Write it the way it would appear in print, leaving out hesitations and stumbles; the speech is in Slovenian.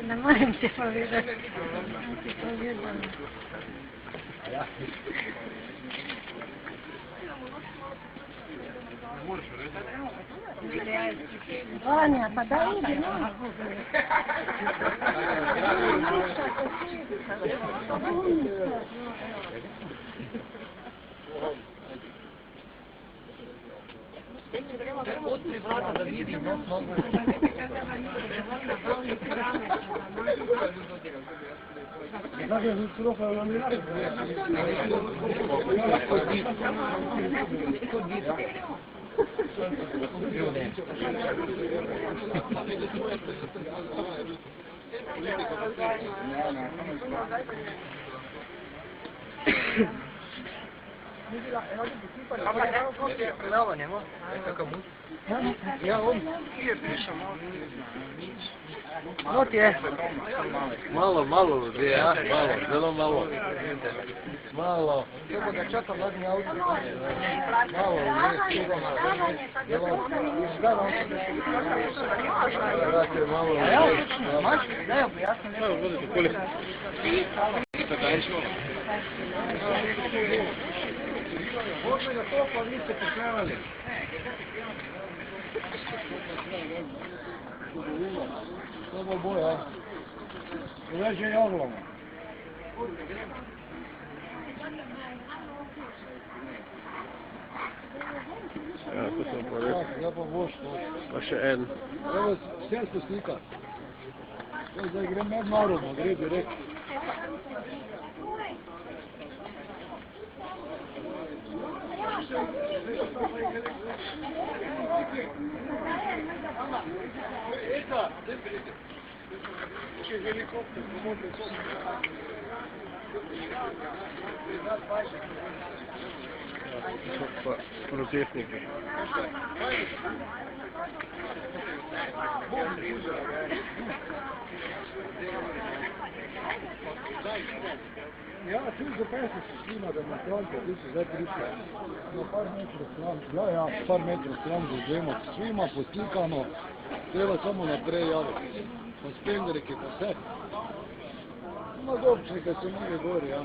Namajem se povedati. Se povedala. Vanja, pa daj ide, no. Odpri vrata, da vidim, no, mogu. Tako je troha laminirati. Ja, on. Not je. Malo, ja, malo, zelo malo. Malo. Kako da čakam zadnji auto. Malo, ne, malo. Ja, imaš? Daj, objasni. Evo, vodite, koliko? Možda ga to pa niste pokrevali. To bo boj, ja. Uveže jaglama. Ja, to sem povedal. Ja, pa boš to. Pa še en. Evo, 700 slika. Zdaj grem mednarodno, gre direkt. Če helikopter pomoče to. Pa protestniki. Ja, tu zapesli se snima demonstrante, tu se zdaj prišli. No, par metrov stran, ja, par metrov stran zavzemo, svima poslikano, treba samo naprej javiti. Pa spenderike, pa vse. Ima dobčnika se nije gori, ja.